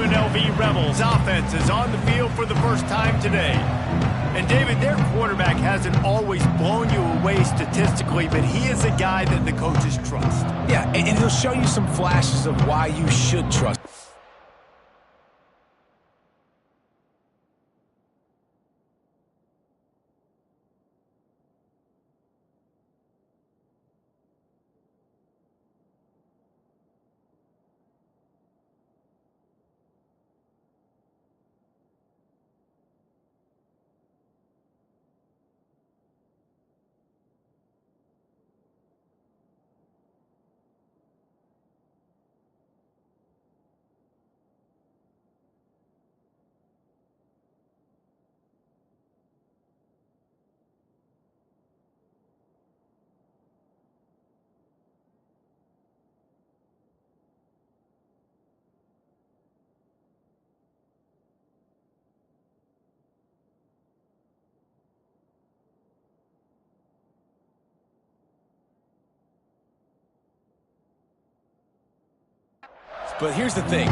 UNLV Rebels offense is on the field for the first time today. And David, their quarterback hasn't always blown you away statistically, but he is a guy that the coaches trust. Yeah, and he'll show you some flashes of why you should trust. But here's the thing.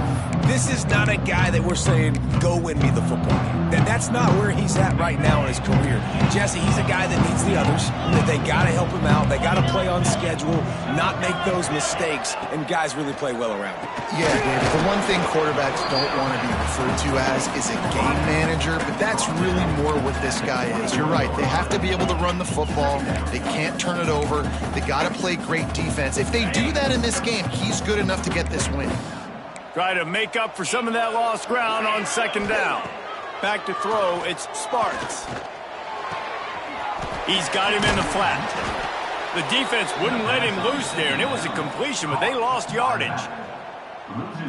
This is not a guy that we're saying, go win me the football game. That's not where he's at right now in his career. Jesse, he's a guy that needs the others, that they got to help him out. They got to play on schedule, not make those mistakes, and guys really play well around him. Yeah, David, the one thing quarterbacks don't want to be referred to as is a game manager, but that's really more what this guy is. You're right. They have to be able to run the football. They can't turn it over. They got to play great defense. If they do that in this game, he's good enough to get this win. Try to make up for some of that lost ground on second down. Back to throw, it's Sparks. He's got him in the flat. The defense wouldn't let him loose there, and it was a completion, but they lost yardage.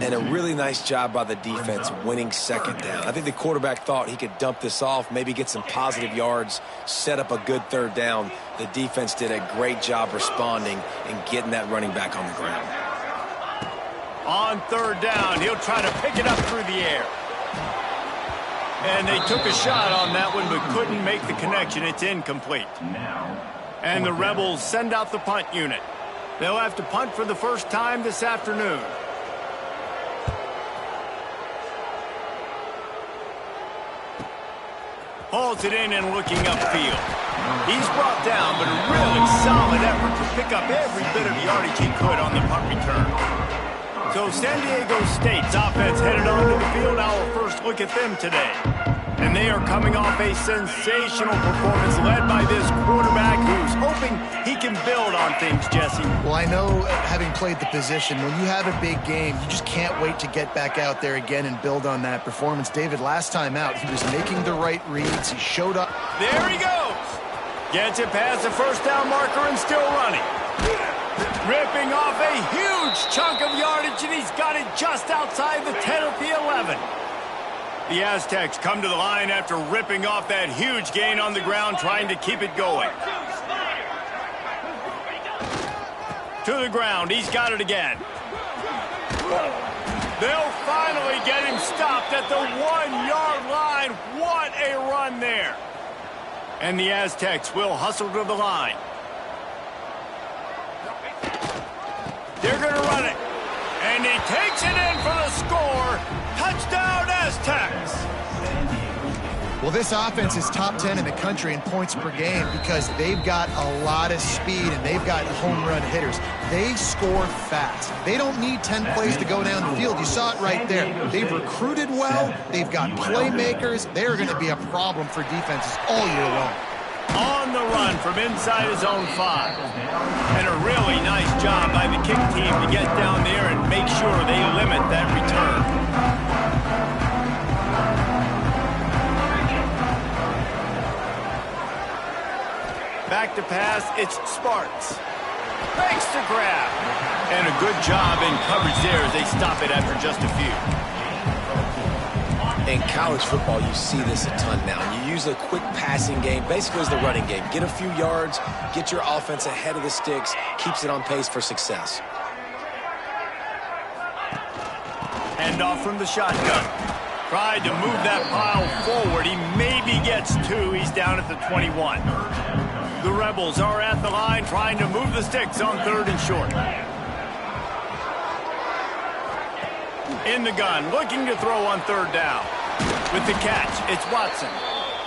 And a really nice job by the defense winning second down. I think the quarterback thought he could dump this off, maybe get some positive yards, set up a good third down. The defense did a great job responding and getting that running back on the ground. On third down, he'll try to pick it up through the air. And they took a shot on that one, but couldn't make the connection. It's incomplete. And the Rebels send out the punt unit. They'll have to punt for the first time this afternoon. Hauls it in and looking upfield. He's brought down, but a really solid effort to pick up every bit of yardage he could on the punt return. So San Diego State's offense headed onto the field. Our first look at them today. And they are coming off a sensational performance led by this quarterback who's hoping he can build on things, Jesse. Well, I know, having played the position, when you have a big game, you just can't wait to get back out there again and build on that performance. David, last time out, he was making the right reads. He showed up. There he goes. Gets it past the first down marker and still running. Ripping off a huge chunk of yardage, and he's got it just outside the 10 at the 11. The Aztecs come to the line after ripping off that huge gain on the ground, trying to keep it going. To the ground, he's got it again. They'll finally get him stopped at the 1-yard line. What a run there. And the Aztecs will hustle to the line. They're going to run it. And he takes it in for the score. Touchdown, Aztecs. Well, this offense is top 10 in the country in points per game because they've got a lot of speed and they've got home run hitters. They score fast. They don't need 10 plays to go down the field. You saw it right there. They've recruited well. They've got playmakers. They're going to be a problem for defenses all year long. On the run from inside his own 5. And a really nice job by the kick team to get down there and make sure they limit that return. Back to pass, it's Sparks. Makes the grab. And a good job in coverage there as they stop it after just a few. In college football, you see this a ton now. You use a quick passing game, basically as the running game. Get a few yards, get your offense ahead of the sticks, keeps it on pace for success. Hand off from the shotgun. Tried to move that pile forward. He maybe gets 2. He's down at the 21. The Rebels are at the line trying to move the sticks on 3rd and short. In the gun, looking to throw on third down. With the catch, it's Watson.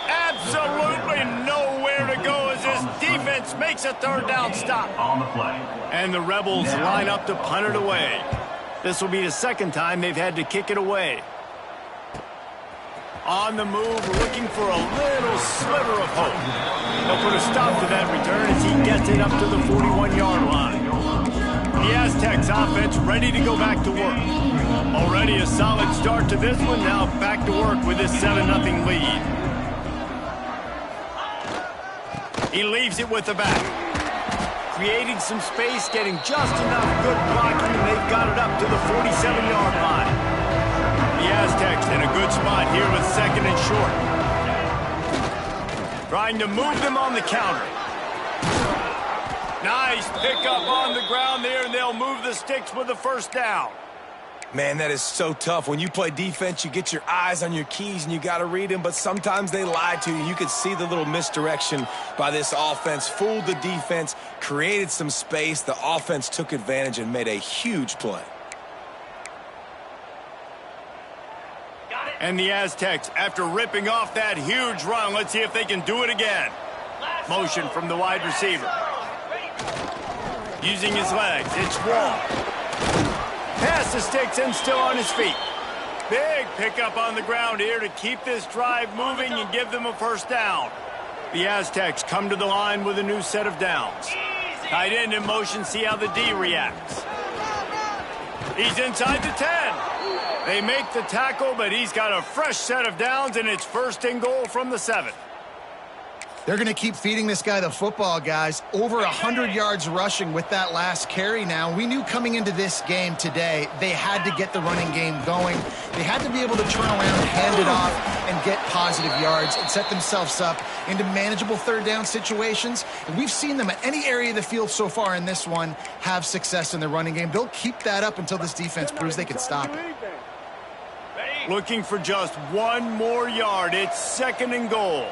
Absolutely nowhere to go as this defense makes a third down stop. And the Rebels line up to punt it away. This will be the second time they've had to kick it away. On the move, looking for a little sliver of hope. They'll put a stop to that return as he gets it up to the 41-yard line. The Aztecs offense ready to go back to work. Already a solid start to this one, now back to work with this 7-0 lead. He leaves it with the back. Creating some space, getting just enough good blocking, and they've got it up to the 47-yard line. The Aztecs in a good spot here with second and short. Trying to move them on the counter. Nice pickup on the ground there, and they'll move the sticks with the first down. Man, that is so tough. When you play defense, you get your eyes on your keys and you got to read them, but sometimes they lie to you. You could see the little misdirection by this offense, fooled the defense, created some space. The offense took advantage and made a huge play. And the Aztecs, after ripping off that huge run, let's see if they can do it again. Motion from the wide receiver. Using his legs, it's Wall. Pass the sticks and still on his feet. Big pickup on the ground here to keep this drive moving and give them a first down. The Aztecs come to the line with a new set of downs. Tight end in motion, see how the D reacts. He's inside the 10. They make the tackle, but he's got a fresh set of downs, and it's first and goal from the 7. They're going to keep feeding this guy the football, guys. Over 100 yards rushing with that last carry now. We knew coming into this game today, they had to get the running game going. They had to be able to turn around, hand it off, and get positive yards and set themselves up into manageable third down situations. And we've seen them at any area of the field so far in this one have success in the running game. They'll keep that up until this defense proves they can stop it. Looking for just one more yard. It's second and goal.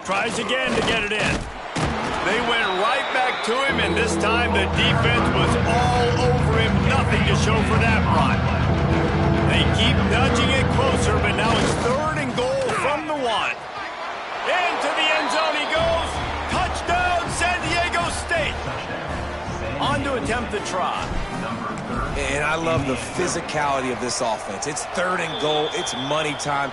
Tries again to get it in. They went right back to him, and this time the defense was all over him. Nothing to show for that run. They keep nudging it closer, but now it's third and goal from the 1. Into the end zone he goes. Touchdown, San Diego State. On to attempt the try. And I love the physicality of this offense. It's third and goal. It's money time.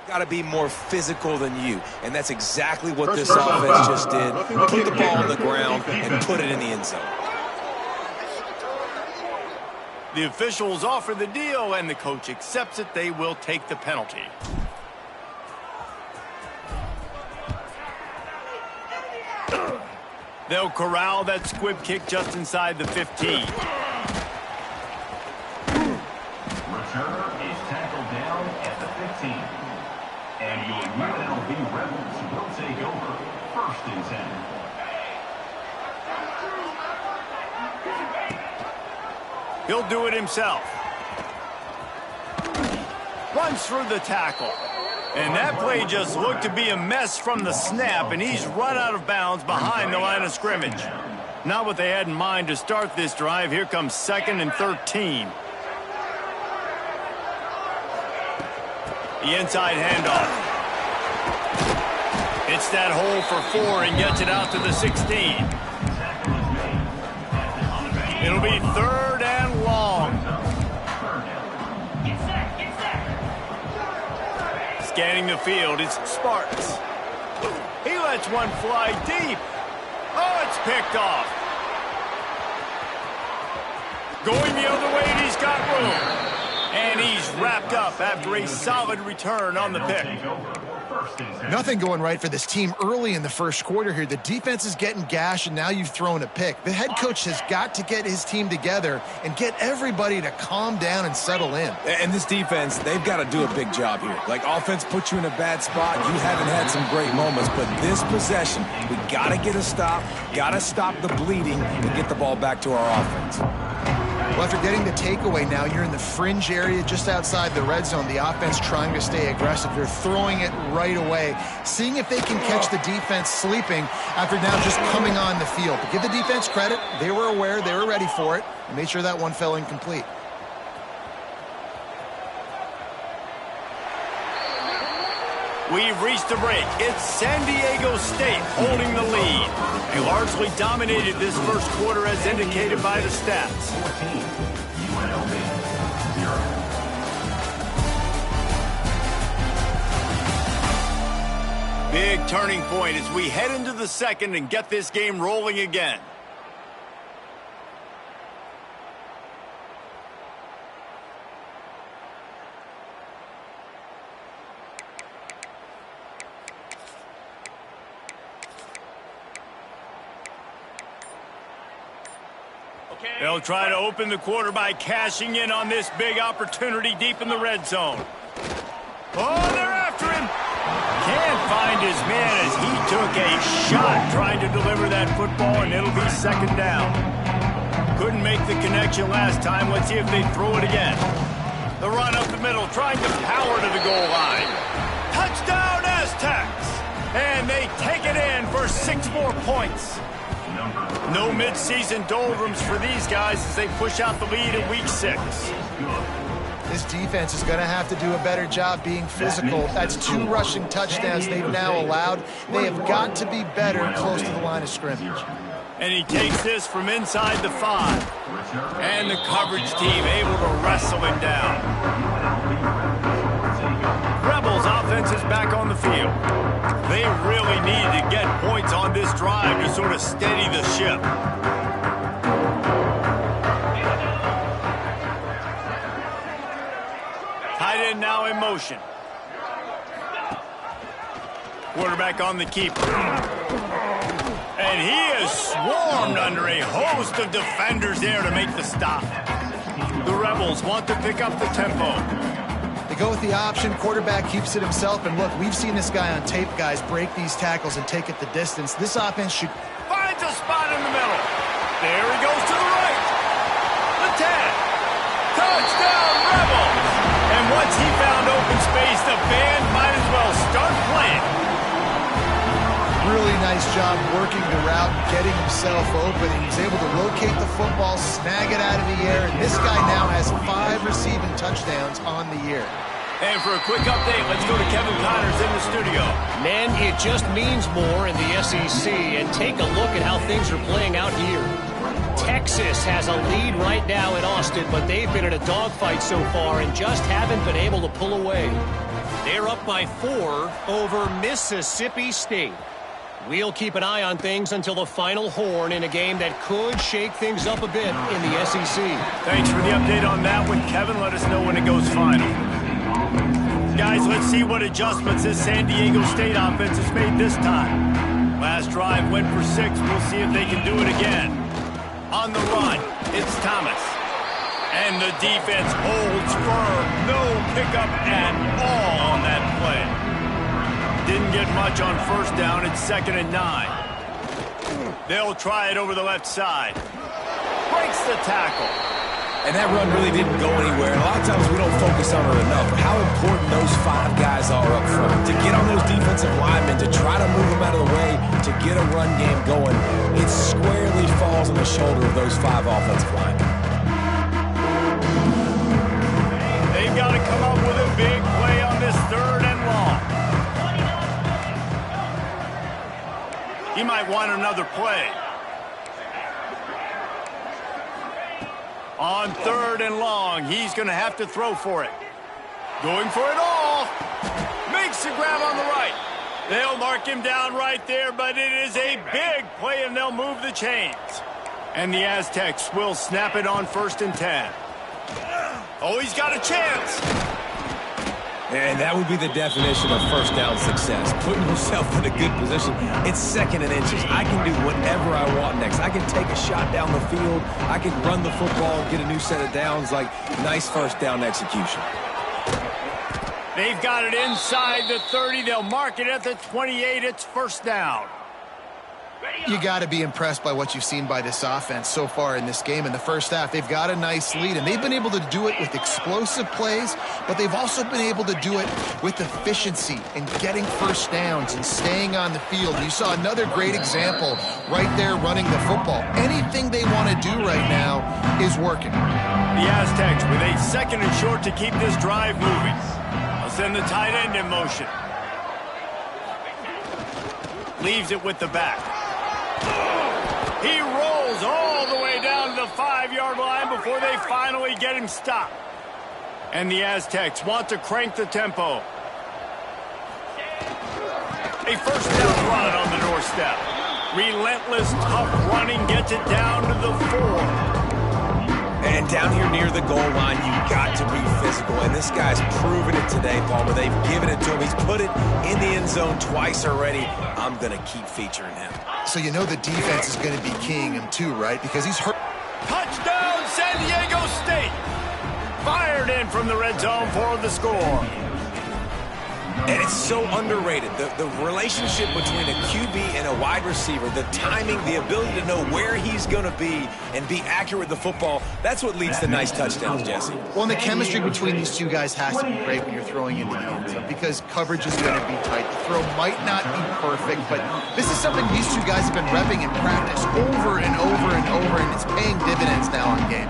Got to be more physical than you, and that's exactly what this offense just did. Put the ball on the ground and put it in the end zone. The officials offer the deal, and the coach accepts it. They will take the penalty. They'll corral that squib kick just inside the 15. Returner is tackled down at the 15. And your UNLV Rebels will take over first and 10. He'll do it himself. Runs through the tackle. And that play just looked to be a mess from the snap, and he's run out of bounds behind the line of scrimmage. Not what they had in mind to start this drive. Here comes second and 13. The inside handoff. Hits that hole for 4 and gets it out to the 16. It'll be third and long. Scanning the field, it's Sparks. He lets one fly deep. Oh, it's picked off. Going the other way, and he's got room. And he's wrapped up after a solid return on the pick. Nothing going right for this team early in the first quarter here. The defense is getting gashed, and now you've thrown a pick. The head coach has got to get his team together and get everybody to calm down and settle in. And this defense, they've got to do a big job here. Like, offense puts you in a bad spot. You haven't had some great moments, but this possession, we got to get a stop, got to stop the bleeding, and get the ball back to our offense. Well, after getting the takeaway now, you're in the fringe area just outside the red zone. The offense trying to stay aggressive. They're throwing it right away, seeing if they can catch the defense sleeping after now just coming on the field. But give the defense credit. They were aware. They were ready for it. And made sure that one fell incomplete. We've reached the break. It's San Diego State holding the lead. They largely dominated this first quarter as indicated by the stats. 14, UNLV 0. Big turning point as we head into the second and get this game rolling again. They'll try to open the quarter by cashing in on this big opportunity deep in the red zone. Oh, they're after him. Can't find his man as he took a shot trying to deliver that football, and it'll be second down. Couldn't make the connection last time. Let's see if they throw it again. The run up the middle, trying to power to the goal line. Touchdown, Aztecs! And they take it in for 6 more points. No midseason doldrums for these guys as they push out the lead in week 6. This defense is going to have to do a better job being physical. That's 2 rushing touchdowns they've now allowed. They have got to be better close to the line of scrimmage. And he takes this from inside the 5. And the coverage team able to wrestle him down. Rebels offense is back on the field. They really need to get points on this drive to sort of steady the ship. Tight end now in motion. Quarterback on the keeper. And he is swarmed under a host of defenders there to make the stop. The Rebels want to pick up the tempo. They go with the option. Quarterback keeps it himself. And look, we've seen this guy on tape, guys, break these tackles and take it the distance. This offense should... Finds a spot in the middle. There he goes to the right. The 10. Touchdown, Rebels. And once he found open space, the band might as well start playing. Really nice job working the route and getting himself open. He was able to locate the football, snag it out of the air, and this guy now has 5 receiving touchdowns on the year. And for a quick update, let's go to Kevin Connors in the studio. Man, it just means more in the SEC, and take a look at how things are playing out here. Texas has a lead right now in Austin, but they've been in a dogfight so far and just haven't been able to pull away. They're up by 4 over Mississippi State. We'll keep an eye on things until the final horn in a game that could shake things up a bit in the SEC. Thanks for the update on that one, Kevin. Let us know when it goes final. Guys, let's see what adjustments this San Diego State offense has made this time. Last drive went for 6. We'll see if they can do it again. On the run, it's Thomas. And the defense holds firm. No pickup at all on that play. Didn't get much on first down. It's 2nd and 9. They'll try it over the left side. Breaks the tackle. And that run really didn't go anywhere. And a lot of times we don't focus on it enough. But how important those 5 guys are up front. To get on those defensive linemen, to try to move them out of the way, to get a run game going, it squarely falls on the shoulder of those 5 offensive linemen. They've got to come up with a big play on this 3rd and long. He might want another play. On 3rd and long, he's going to have to throw for it. Going for it all. Makes the grab on the right. They'll mark him down right there, but it is a big play, and they'll move the chains. And the Aztecs will snap it on 1st and 10. Oh, he's got a chance. And that would be the definition of first down success. Putting yourself in a good position. It's 2nd and inches. I can do whatever I want next. I can take a shot down the field. I can run the football and get a new set of downs. Like, nice first down execution. They've got it inside the 30. They'll mark it at the 28. It's 1st down. You got to be impressed by what you've seen by this offense so far in this game. In the first half, they've got a nice lead, and they've been able to do it with explosive plays, but they've also been able to do it with efficiency and getting first downs and staying on the field. You saw another great example right there running the football. Anything they want to do right now is working. The Aztecs with a 2nd and short to keep this drive moving. They'll send the tight end in motion. Leaves it with the back. He rolls all the way down to the 5-yard line before they finally get him stopped. And the Aztecs want to crank the tempo. A first down run on the doorstep. Relentless, tough running gets it down to the 4. And down here near the goal line, you've got to be physical. And this guy's proven it today, Palmer. They've given it to him. He's put it in the end zone twice already. I'm going to keep featuring him. So you know the defense is going to be keying him too, right? Because he's hurt. Touchdown, San Diego State! Fired in from the red zone for the score. And it's so underrated. The relationship between a QB and a wide receiver, the timing, the ability to know where he's going to be and be accurate with the football, that's what leads to nice touchdowns, Jesse. Well, and the chemistry between these two guys has to be great when you're throwing into the end zone because coverage is going to be tight. The throw might not be perfect, but this is something these two guys have been repping in practice over and over and over, and it's paying dividends now in game.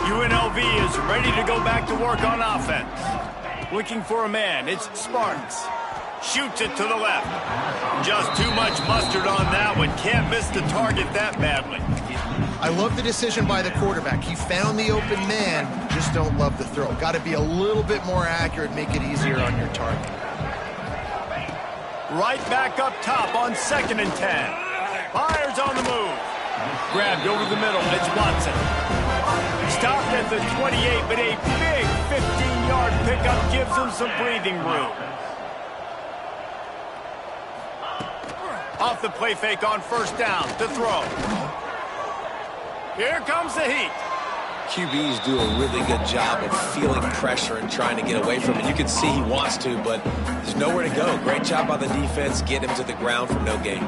UNLV is ready to go back to work on offense. Looking for a man, it's Sparks. Shoots it to the left. Just too much mustard on that one. Can't miss the target that badly. I love the decision by the quarterback. He found the open man, just don't love the throw. Got to be a little bit more accurate, make it easier on your target. Right back up top on 2nd and 10. Fires on the move. Grabbed over the middle, it's Watson. Stopped at the 28, but a big 15-yard pickup gives him some breathing room. Off the play fake on first down to throw. Here comes the heat. QBs do a really good job of feeling pressure and trying to get away from it. You can see he wants to, but there's nowhere to go. Great job by the defense, get him to the ground for no gain.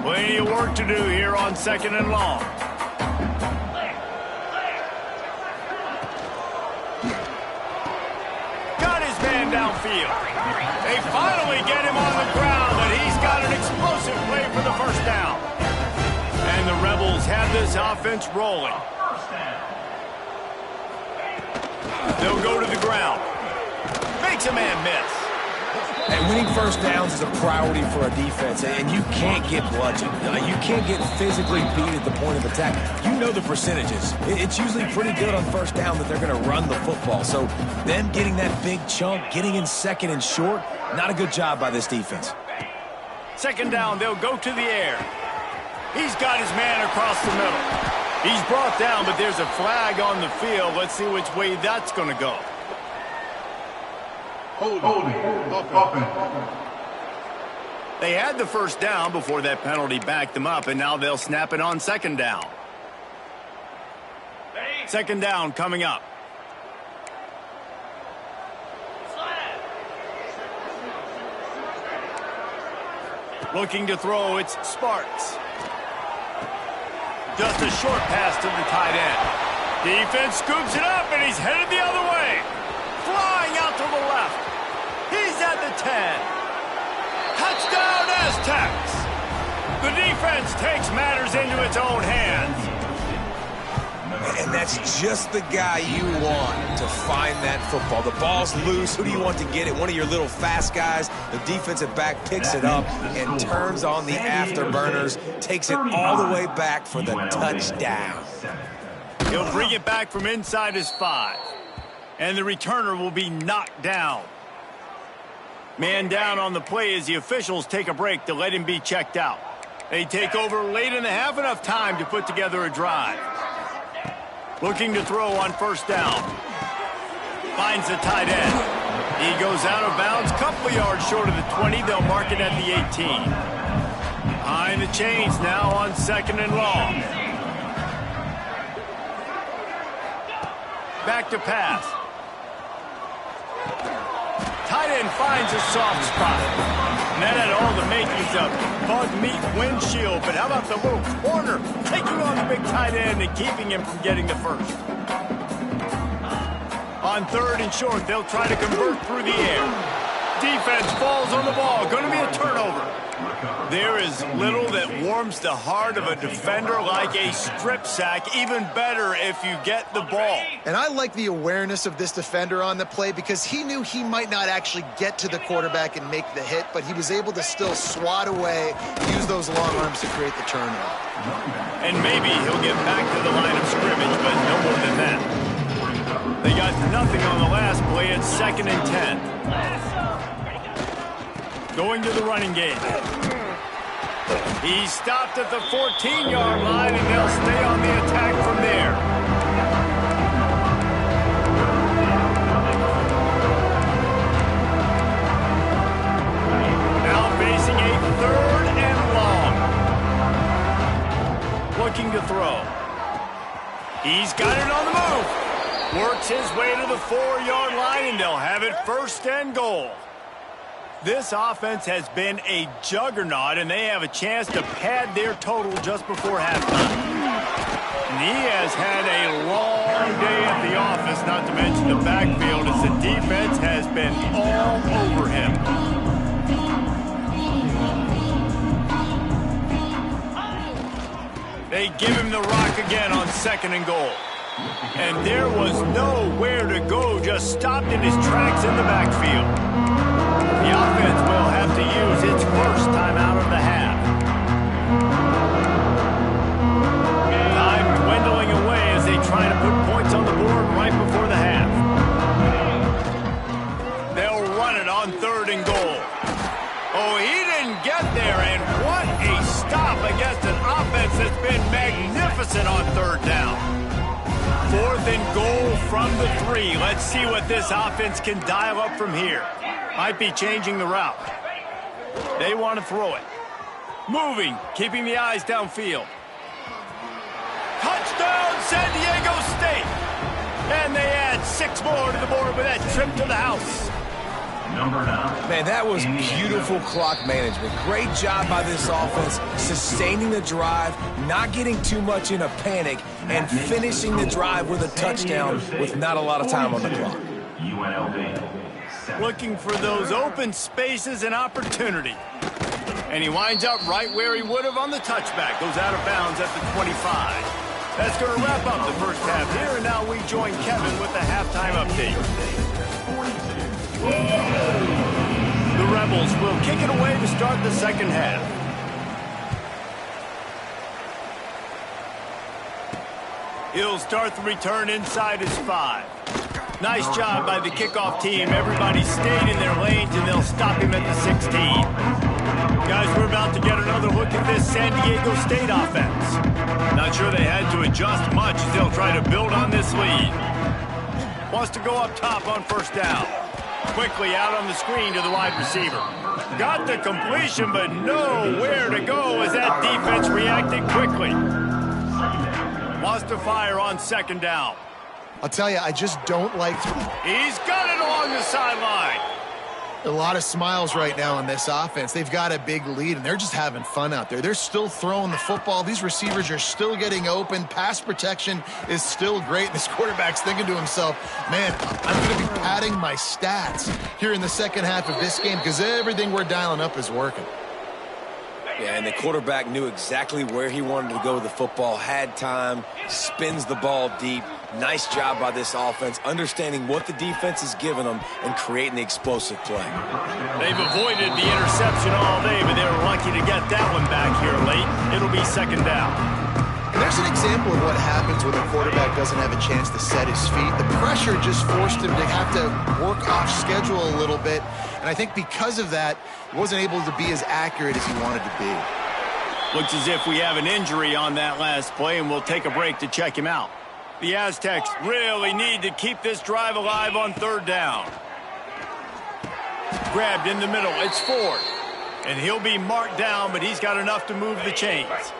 Plenty of work to do here on 2nd and long. Downfield. They finally get him on the ground, but he's got an explosive play for the first down. And the Rebels have this offense rolling. They'll go to the ground. Makes a man miss. And winning first downs is a priority for a defense, and you can't get bludgeoned. You can't get physically beat at the point of attack. You know the percentages. It's usually pretty good on first down that they're going to run the football. So them getting that big chunk, getting in 2nd and short, not a good job by this defense. 2nd down, they'll go to the air. He's got his man across the middle. He's brought down, but there's a flag on the field. Let's see which way that's going to go. They had the first down before that penalty backed them up, and now they'll snap it on 2nd down. 2nd down coming up. Looking to throw, it's Sparks. Just a short pass to the tight end. Defense scoops it up, and he's headed the other way. Flying out to the left. He's at the 10. Touchdown, Aztecs. The defense takes matters into its own hands. And that's just the guy you want to find that football. The ball's loose. Who do you want to get it? One of your little fast guys. The defensive back picks it up and turns on the afterburners, takes it all the way back for the touchdown. He'll bring it back from inside his 5. And the returner will be knocked down. Man down on the play as the officials take a break to let him be checked out. They take over late in the half, enough time to put together a drive. Looking to throw on first down. Finds the tight end. He goes out of bounds, couple of yards short of the 20. They'll mark it at the 18. Behind the chains now on 2nd and long. Back to pass. Tight end finds a soft spot. And that had all the makings of bug meat windshield. But how about the little corner taking on the big tight end and keeping him from getting the first? On 3rd and short, they'll try to convert through the air. Defense falls on the ball. Going to be a turnover. There is little that warms the heart of a defender like a strip sack. Even better if you get the ball. And I like the awareness of this defender on the play because he knew he might not actually get to the quarterback and make the hit, but he was able to still swat away, use those long arms to create the turnover. And maybe he'll get back to the line of scrimmage, but no more than that. They got nothing on the last play. It's 2nd and 10. Going to the running game. He stopped at the 14-yard line, and they'll stay on the attack from there. Now facing a 3rd and long. Looking to throw. He's got it on the move. Works his way to the 4-yard line, and they'll have it 1st and goal. This offense has been a juggernaut, and they have a chance to pad their total just before halftime. And he has had a long day at the office, not to mention the backfield, as the defense has been all over him. They give him the rock again on 2nd and goal. And there was nowhere to go, just stopped in his tracks in the backfield. The offense will have to use its first timeout of the half. Time dwindling away as they try to put points on the board right before the half. They'll run it on 3rd and goal. Oh, he didn't get there, and what a stop against an offense that's been magnificent on 3rd down. 4th and goal from the 3. Let's see what this offense can dial up from here. Might be changing the route. They want to throw it. Moving, keeping the eyes downfield. Touchdown, San Diego State! And they add 6 more to the board with that trip to the house. Number 9. Man, that was beautiful clock management. Great job by this offense, sustaining the drive, not getting too much in a panic, and finishing the drive with a touchdown with not a lot of time on the clock. UNLV. Looking for those open spaces and opportunity. And he winds up right where he would have on the touchback. Goes out of bounds at the 25. That's going to wrap up the first half here, and now we join Kevin with the halftime update. The Rebels will kick it away to start the second half. He'll start the return inside his 5. Nice job by the kickoff team. Everybody stayed in their lanes, and they'll stop him at the 16. Guys, we're about to get another look at this San Diego State offense. Not sure they had to adjust much as they'll try to build on this lead. Wants to go up top on 1st down. Quickly out on the screen to the wide receiver. Got the completion, but nowhere to go as that defense reacted quickly. Wants to fire on 2nd down. I'll tell you, I just don't like... He's got it along the sideline. A lot of smiles right now in this offense. They've got a big lead, and they're just having fun out there. They're still throwing the football. These receivers are still getting open. Pass protection is still great. This quarterback's thinking to himself, man, I'm going to be padding my stats here in the second half of this game because everything we're dialing up is working. Yeah, and the quarterback knew exactly where he wanted to go with the football, had time, spins the ball deep. Nice job by this offense, understanding what the defense is giving them and creating the explosive play. They've avoided the interception all day, but they were lucky to get that one back here late. It'll be 2nd down. And there's an example of what happens when a quarterback doesn't have a chance to set his feet. The pressure just forced him to have to work off schedule a little bit. And I think because of that, he wasn't able to be as accurate as he wanted to be. Looks as if we have an injury on that last play, and we'll take a break to check him out. The Aztecs really need to keep this drive alive on 3rd down. Grabbed in the middle. It's Ford. And he'll be marked down, but he's got enough to move the chains.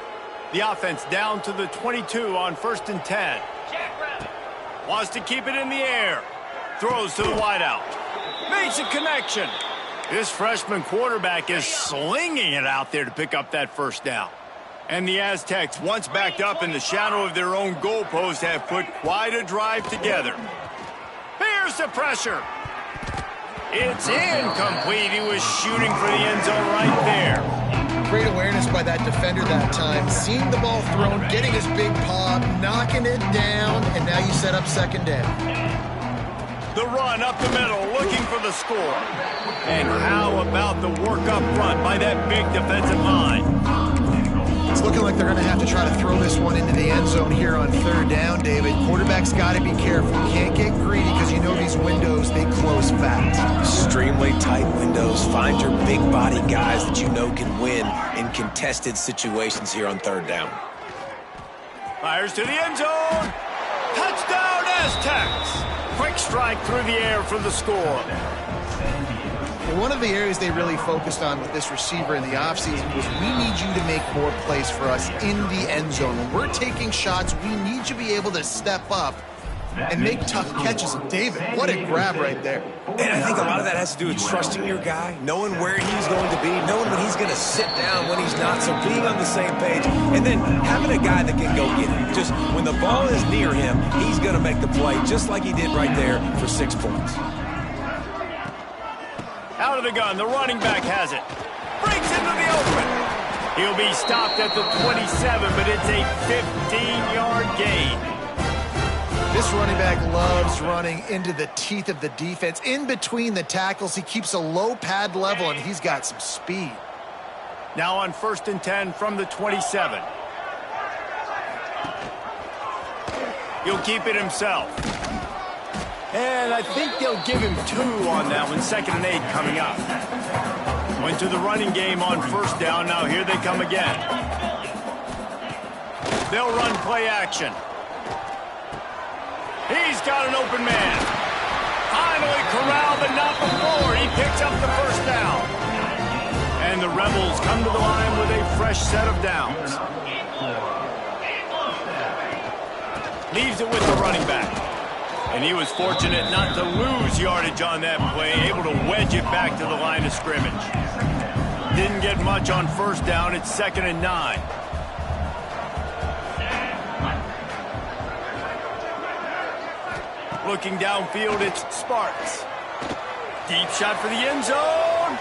The offense down to the 22 on 1st and 10. Wants to keep it in the air. Throws to the wideout. Makes a connection. This freshman quarterback is slinging it out there to pick up that first down. And the Aztecs, once backed up in the shadow of their own goalpost, have put quite a drive together. Here's the pressure. It's incomplete. He was shooting for the end zone right there. Great awareness by that defender that time. Seeing the ball thrown, getting his big paw, knocking it down, and now you set up second down. The run up the middle, looking for the score. And how about the work up front by that big defensive line? It's looking like they're going to have to try to throw this one into the end zone here on third down, David. Quarterback's got to be careful. Can't get greedy because you know these windows, they close fast. Extremely tight windows. Find your big body guys that you know can win in contested situations here on third down. Fires to the end zone. Touchdown, Aztecs. Quick strike through the air for the score. Well, one of the areas they really focused on with this receiver in the offseason was we need you to make more plays for us in the end zone. When we're taking shots, we need you to be able to step up and make tough catches. David, what a grab right there. And I think a lot of that has to do with trusting your guy, knowing where he's going to be, knowing when he's going to sit down, when he's not, so being on the same page, and then having a guy that can go get it. Just when the ball is near him, he's going to make the play just like he did right there for 6 points. Out of the gun, the running back has it. Breaks into the open. He'll be stopped at the 27, but it's a 15-yard gain. This running back loves running into the teeth of the defense. In between the tackles, he keeps a low pad level, and he's got some speed. Now on 1st and 10 from the 27. He'll keep it himself. And I think they'll give him 2 on that one. 2nd and 8 coming up. Went to the running game on 1st down. Now here they come again. They'll run play action. He's got an open man. Finally corralled, but not before. He picks up the first down. And the Rebels come to the line with a fresh set of downs. Leaves it with the running back. And he was fortunate not to lose yardage on that play, able to wedge it back to the line of scrimmage. Didn't get much on 1st down. It's 2nd and 9. Looking downfield, it's Sparks. Deep shot for the end zone.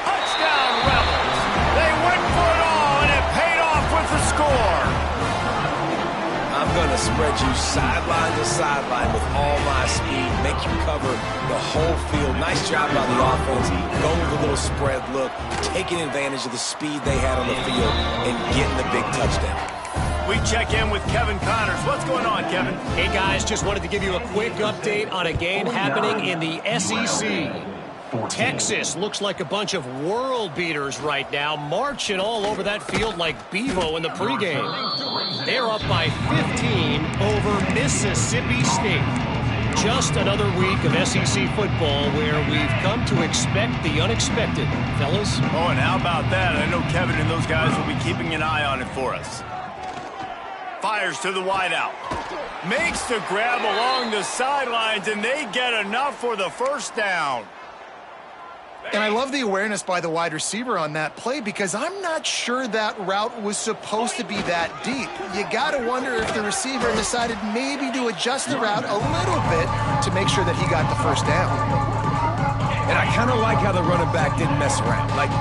Touchdown, Rebels. They went for it all, and it paid off with the score. I'm going to spread you sideline to sideline with all my speed, make you cover the whole field. Nice job by the offense, going with a little spread look, taking advantage of the speed they had on the field, and getting the big touchdown. We check in with Kevin Connors. What's going on, Kevin? Hey, guys, just wanted to give you a quick update on a game happening in the SEC. Texas looks like a bunch of world beaters right now, marching all over that field like Bevo in the pregame. They're up by 15 over Mississippi State. Just another week of SEC football where we've come to expect the unexpected, fellas. Oh, and how about that? I know Kevin and those guys will be keeping an eye on it for us. Fires to the wideout. Makes the grab along the sidelines, and they get enough for the first down. And I love the awareness by the wide receiver on that play because I'm not sure that route was supposed to be that deep. You got to wonder if the receiver decided maybe to adjust the route a little bit to make sure that he got the first down. And I kind of like how the running back didn't mess around. Like,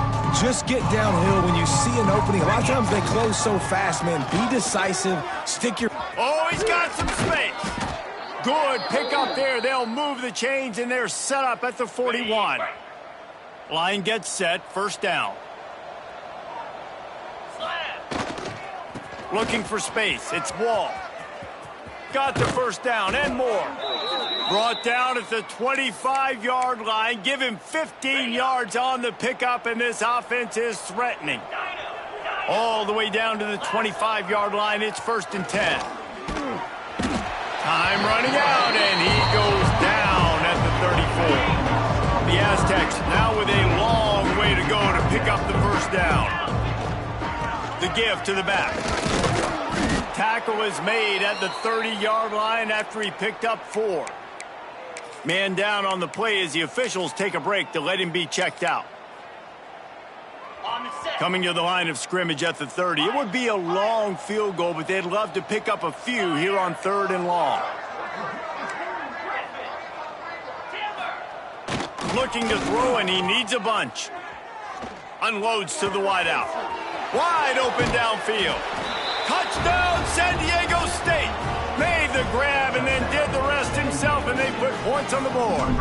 just get downhill when you see an opening. A lot of times they close so fast, man. Be decisive. Stick your... Oh, he's got some space. Good pick up there. They'll move the chains, and they're set up at the 41. Line gets set. First down. Looking for space. It's Wall. Got the first down and more. Brought down at the 25-yard line. Give him 15 yards on the pickup, and this offense is threatening. All the way down to the 25-yard line. It's 1st and 10. Time running out, and he goes down at the 34. The Aztecs now with a long way to go to pick up the first down. The give to the back. Tackle is made at the 30-yard line after he picked up 4. Man down on the play as the officials take a break to let him be checked out. Coming to the line of scrimmage at the 30. It would be a long field goal, but they'd love to pick up a few here on 3rd and long. Looking to throw, and he needs a bunch. Unloads to the wideout. Wide open downfield. Touchdown, San Diego State. Made the grab and then did the rest himself, and they put points on the board.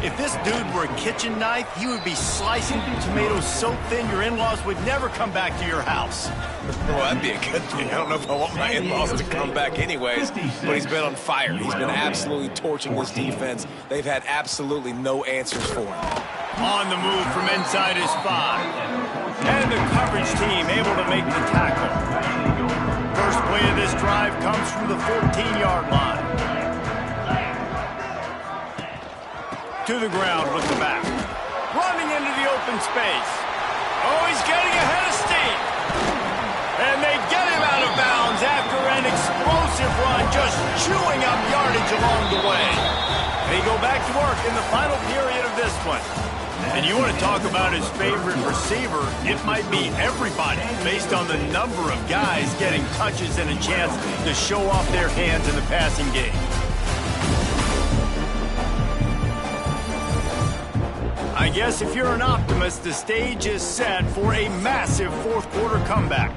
If this dude were a kitchen knife, he would be slicing tomatoes so thin your in-laws would never come back to your house. Well, that'd be a good thing. I don't know if I want my in-laws to come back anyways, but he's been on fire. He's been absolutely torching this defense. They've had absolutely no answers for him. On the move from inside his 5. And the coverage team able to make the tackle. First play of this drive comes from the 14-yard line. To the ground with the back. Running into the open space. Oh, he's getting ahead of steam. And they get him out of bounds after an explosive run, just chewing up yardage along the way. They go back to work in the final period of this one. And you want to talk about his favorite receiver, it might be everybody, based on the number of guys getting touches and a chance to show off their hands in the passing game. I guess if you're an optimist, the stage is set for a massive fourth-quarter comeback.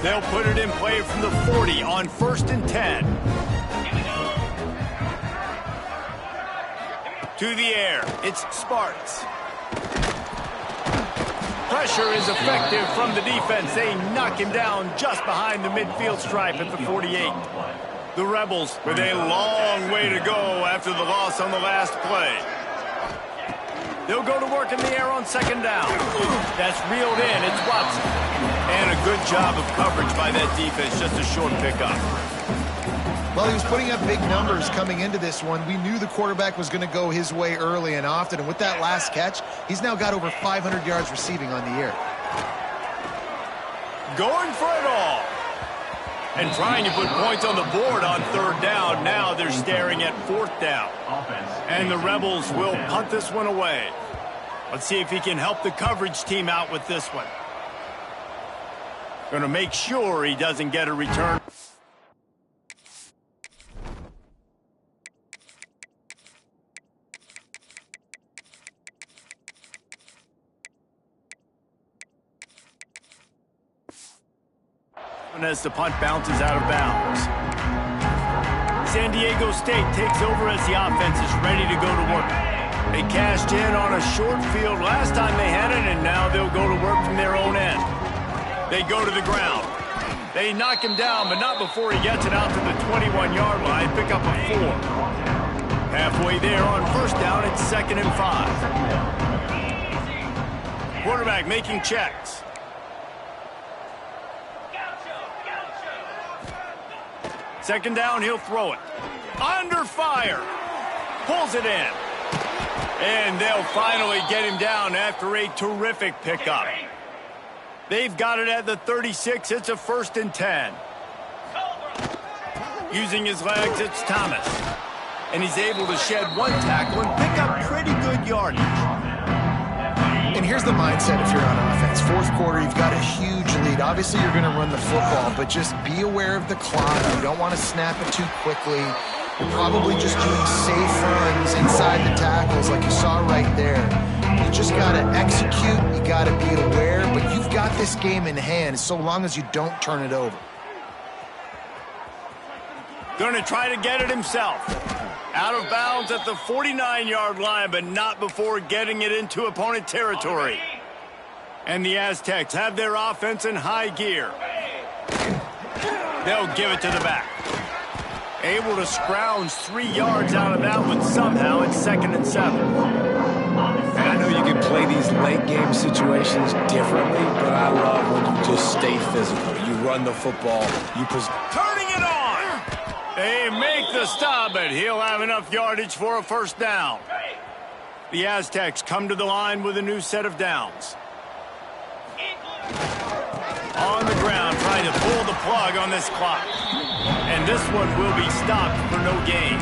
They'll put it in play from the 40 on 1st and 10. To the air, it's Sparks. Pressure is effective from the defense. They knock him down just behind the midfield stripe at the 48. The Rebels with a long way to go after the loss on the last play. They'll go to work in the air on 2nd down. That's reeled in. It's Watson. And a good job of coverage by that defense. Just a short pickup. Well, he was putting up big numbers coming into this one. We knew the quarterback was going to go his way early and often. And with that last catch, he's now got over 500 yards receiving on the year. Going for it all. And trying to put points on the board on 3rd down. Now they're staring at 4th down. And the Rebels will punt this one away. Let's see if he can help the coverage team out with this one. Going to make sure he doesn't get a return. As the punt bounces out of bounds. San Diego State takes over as the offense is ready to go to work. They cashed in on a short field last time they had it, and now they'll go to work from their own end. They go to the ground. They knock him down, but not before he gets it out to the 21-yard line. Pick up a 4. Halfway there on 1st down, it's 2nd and 5. Quarterback making checks. Second down, he'll throw it. Under fire. Pulls it in. And they'll finally get him down after a terrific pickup. They've got it at the 36. It's a 1st and 10. Using his legs, it's Thomas. And he's able to shed 1 tackle and pick up pretty good yardage. And here's the mindset if you're on offense. 4th quarter, you've got a huge lead. Obviously, you're going to run the football, but just be aware of the clock. You don't want to snap it too quickly. You're probably just doing safe runs inside the tackles like you saw right there. You just got to execute. You got to be aware, but you've got this game in hand so long as you don't turn it over. Going to try to get it himself. Out of bounds at the 49-yard line, but not before getting it into opponent territory. And the Aztecs have their offense in high gear. They'll give it to the back. Able to scrounge 3 yards out of that one somehow. It's 2nd and 7. And I know you can play these late game situations differently, but I love when you just stay physical. You run the football. Turning it on. They make the stop, but he'll have enough yardage for a 1st down. The Aztecs come to the line with a new set of downs. On the ground, trying to pull the plug on this clock. And this one will be stopped for no gain.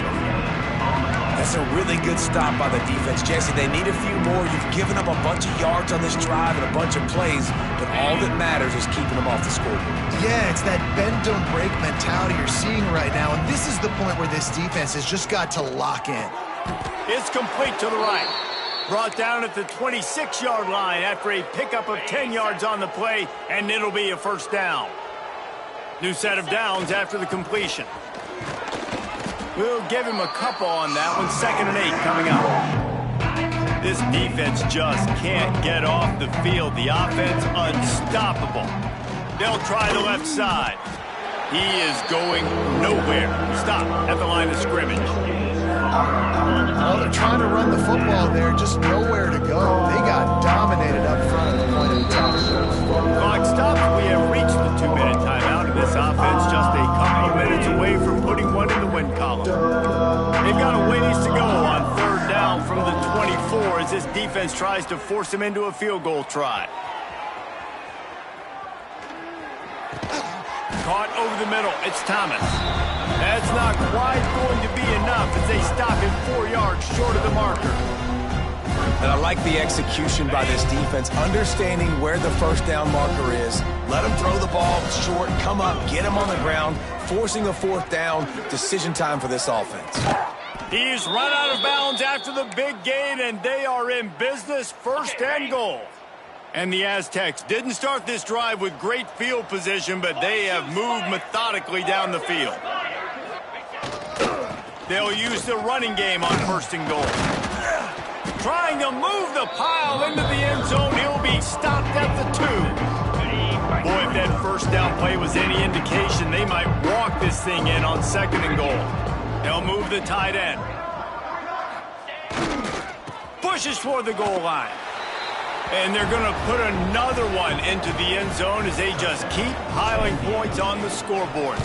That's a really good stop by the defense, Jesse. They need a few more. You've given up a bunch of yards on this drive and a bunch of plays, but all that matters is keeping them off the scoreboard. Yeah, it's that bend, don't break mentality you're seeing right now, and this is the point where this defense has just got to lock in. It's complete to the right. Brought down at the 26-yard line after a pickup of 10 yards on the play, and it'll be a first down. New set of downs after the completion. We'll give him a couple on that one. 2nd and 8 coming up. This defense just can't get off the field. The offense unstoppable. They'll try the left side. He is going nowhere. Stop at the line of scrimmage. Well, they're trying to run the football there, just nowhere to go. They got dominated up front at the point of attack. Clock stops. We have reached the 2-minute timeout, and this offense just a couple of minutes away from putting one in the win column. They've got a ways to go on 3rd down from the 24 as this defense tries to force him into a field goal try. Caught over the middle. It's Thomas. That's not quite going to be enough as they stop him 4 yards short of the marker. And I like the execution by this defense, understanding where the first down marker is. Let him throw the ball short, come up, get him on the ground, forcing a 4th down. Decision time for this offense. He's run out of bounds after the big gain, and they are in business. 1st and goal. And the Aztecs didn't start this drive with great field position, but they have moved methodically down the field. They'll use the running game on 1st and goal. Trying to move the pile into the end zone. He'll be stopped at the 2. Boy, if that first down play was any indication, they might walk this thing in on 2nd and goal. They'll move the tight end. Pushes toward the goal line. And they're going to put another one into the end zone as they just keep piling points on the scoreboard.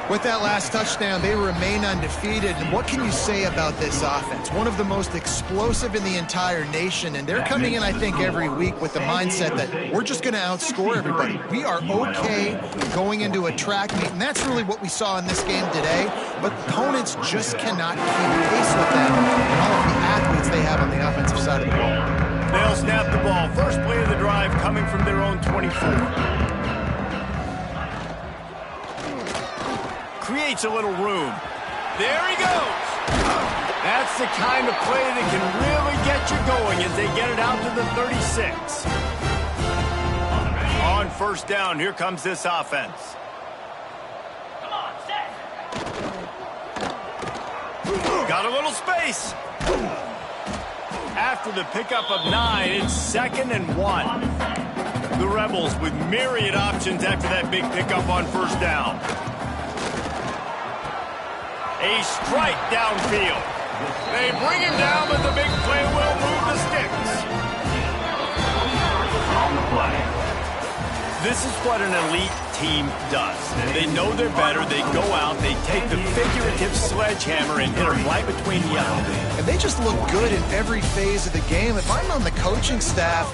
With that last touchdown, they remain undefeated. And what can you say about this offense? One of the most explosive in the entire nation. And they're coming in, I think, every week with the mindset that we're just going to outscore everybody. We are okay going into a track meet. And that's really what we saw in this game today. But opponents just cannot keep pace with them and all of the athletes they have on the offensive side of the ball. They'll snap the ball. First play of the drive coming from their own 24. Creates a little room. There he goes. That's the kind of play that can really get you going as they get it out to the 36. On 1st down, here comes this offense. Got a little space. After the pickup of 9, it's 2nd and 1. The Rebels with myriad options after that big pickup on 1st down. A strike downfield. They bring him down, but the big play will move the sticks. On the play. This is what an elite team does. They know they're better. They go out, they take the figurative sledgehammer and hit them right between the eyes. And they just look good in every phase of the game. If I'm on the coaching staff,